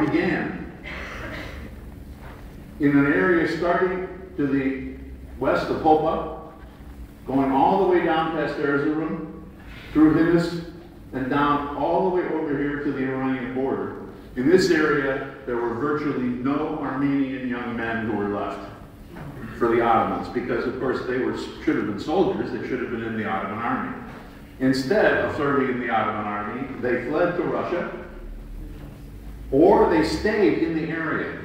war began in an area starting to the west of Popa, going all the way down past Erzurum, through Himis, and down all the way over here to the Iranian border. In this area, there were virtually no Armenian young men who were left for the Ottomans, because of course they should have been soldiers, they should have been in the Ottoman army. Instead of serving in the Ottoman army, they fled to Russia, or they stayed in the area.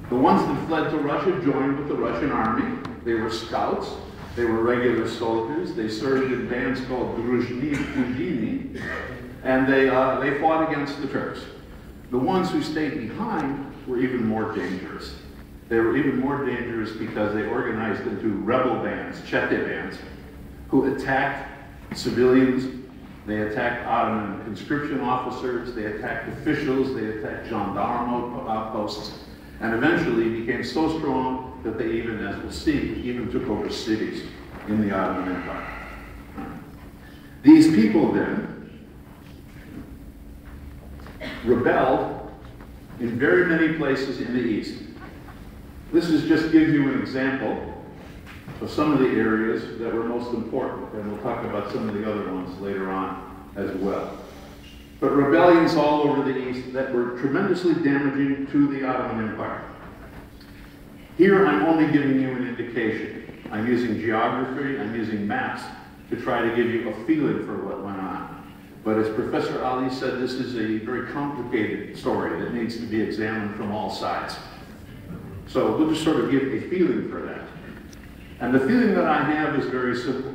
The ones that fled to Russia joined with the Russian army. They were scouts, they were regular soldiers, they served in bands called Druzhny, and they fought against the Turks. The ones who stayed behind were even more dangerous. They were even more dangerous because they organized into rebel bands, Chete bands, who attacked civilians, they attacked Ottoman conscription officers, they attacked officials, they attacked gendarme outposts, and eventually became so strong that they even, as we'll see, even took over cities in the Ottoman Empire. These people then rebelled in very many places in the East. This is just gives you an example of some of the areas that were most important, and we'll talk about some of the other ones later on as well. But rebellions all over the East that were tremendously damaging to the Ottoman Empire. Here I'm only giving you an indication. I'm using geography, I'm using maps to try to give you a feeling for what went on. But as Professor Ali said, this is a very complicated story that needs to be examined from all sides. So we'll just sort of give a feeling for that. And the feeling that I have is very simple.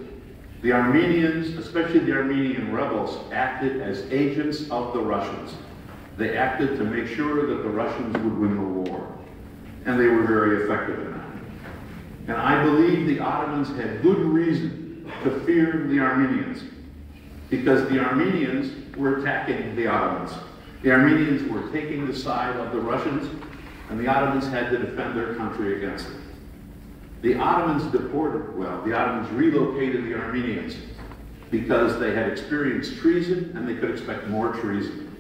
The Armenians, especially the Armenian rebels, acted as agents of the Russians. They acted to make sure that the Russians would win the war. And they were very effective in that. And I believe the Ottomans had good reason to fear the Armenians, because the Armenians were attacking the Ottomans. The Armenians were taking the side of the Russians, and the Ottomans had to defend their country against them. The Ottomans the Ottomans relocated the Armenians because they had experienced treason and they could expect more treason.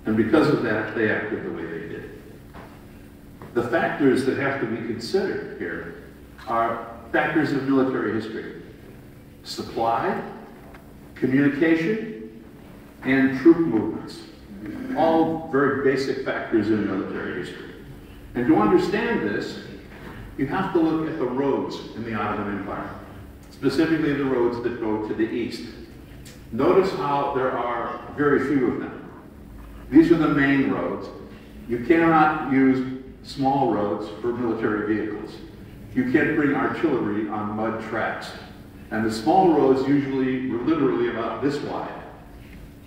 And because of that, they acted the way they did. The factors that have to be considered here are factors of military history: supply, communication, and troop movements. All very basic factors in military history. And to understand this, you have to look at the roads in the Ottoman Empire, specifically the roads that go to the east. Notice how there are very few of them. These are the main roads. You cannot use small roads for military vehicles. You can't bring artillery on mud tracks. And the small roads usually were literally about this wide.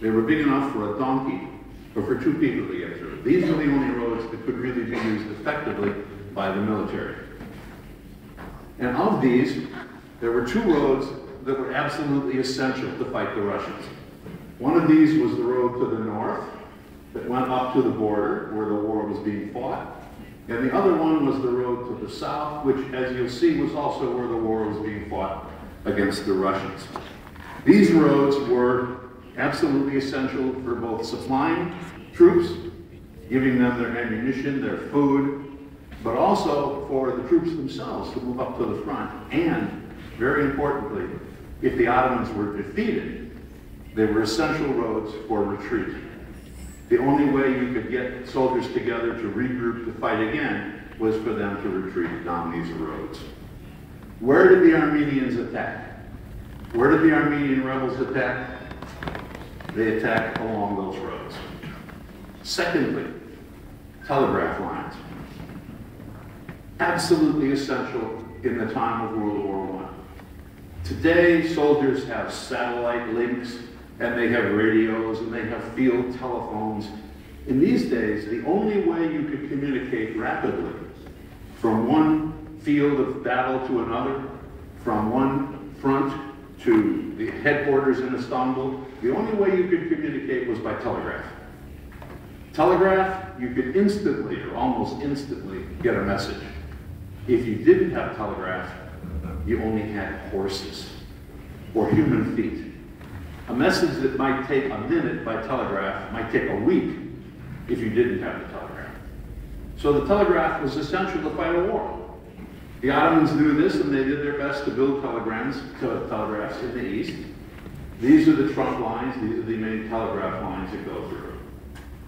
They were big enough for a donkey or for two people to get through. These are the only roads that could really be used effectively by the military. And of these, there were two roads that were absolutely essential to fight the Russians. One of these was the road to the north that went up to the border where the war was being fought. And the other one was the road to the south, which, as you'll see, was also where the war was being fought against the Russians. These roads were absolutely essential for both supplying troops, giving them their ammunition, their food, but also for the troops themselves to move up to the front. And, very importantly, if the Ottomans were defeated, they were essential roads for retreat. The only way you could get soldiers together to regroup to fight again was for them to retreat down these roads. Where did the Armenians attack? Where did the Armenian rebels attack? They attacked along those roads. Secondly, telegraph lines. Absolutely essential in the time of World War I. Today, soldiers have satellite links, and they have radios, and they have field telephones. In these days, the only way you could communicate rapidly from one field of battle to another, from one front to the headquarters in Istanbul, the only way you could communicate was by telegraph. Telegraph, you could instantly, or almost instantly, get a message. If you didn't have telegraph, you only had horses or human feet. A message that might take a minute by telegraph might take a week if you didn't have the telegraph. So the telegraph was essential to fight a war. The Ottomans knew this, and they did their best to build telegraphs in the east. These are the trunk lines. These are the main telegraph lines that go through.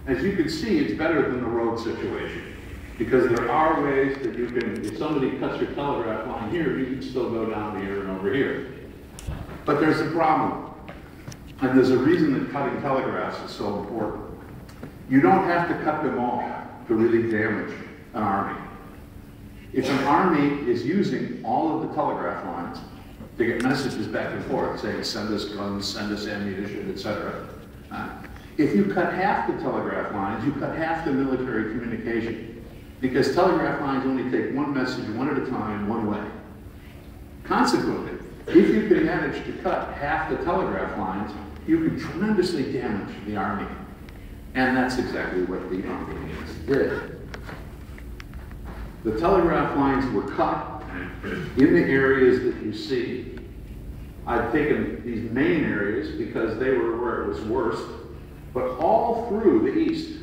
As you can see, it's better than the road situation, because there are ways that you can, if somebody cuts your telegraph line here, you can still go down here and over here. But there's a problem, and there's a reason that cutting telegraphs is so important. You don't have to cut them all to really damage an army. If an army is using all of the telegraph lines to get messages back and forth, saying send us guns, send us ammunition, etc. If you cut half the telegraph lines, you cut half the military communication, because telegraph lines only take one message one at a time, one way. Consequently, if you can manage to cut half the telegraph lines, you can tremendously damage the army. And that's exactly what the Armenians did. The telegraph lines were cut in the areas that you see. I've taken these main areas because they were where it was worst, but all through the east,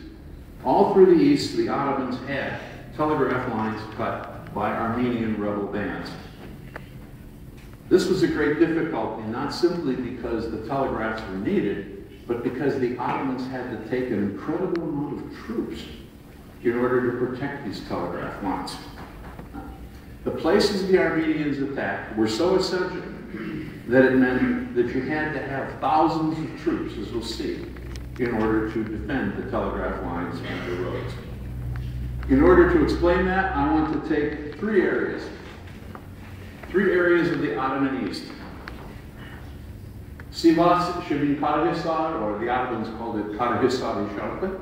the Ottomans had telegraph lines cut by Armenian rebel bands. This was a great difficulty, not simply because the telegraphs were needed, but because the Ottomans had to take an incredible amount of troops in order to protect these telegraph lines. The places the Armenians attacked were so essential that it meant that you had to have thousands of troops, as we'll see, in order to defend the telegraph lines and the roads. In order to explain that, I want to take three areas of the Ottoman East. Sivas should be Karahisar, or the Ottomans called it Karahisar Ishartı.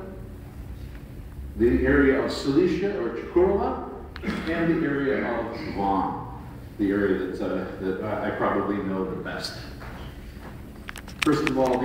The area of Cilicia, or Çukurova, and the area of Van, the area that I probably know the best. First of all,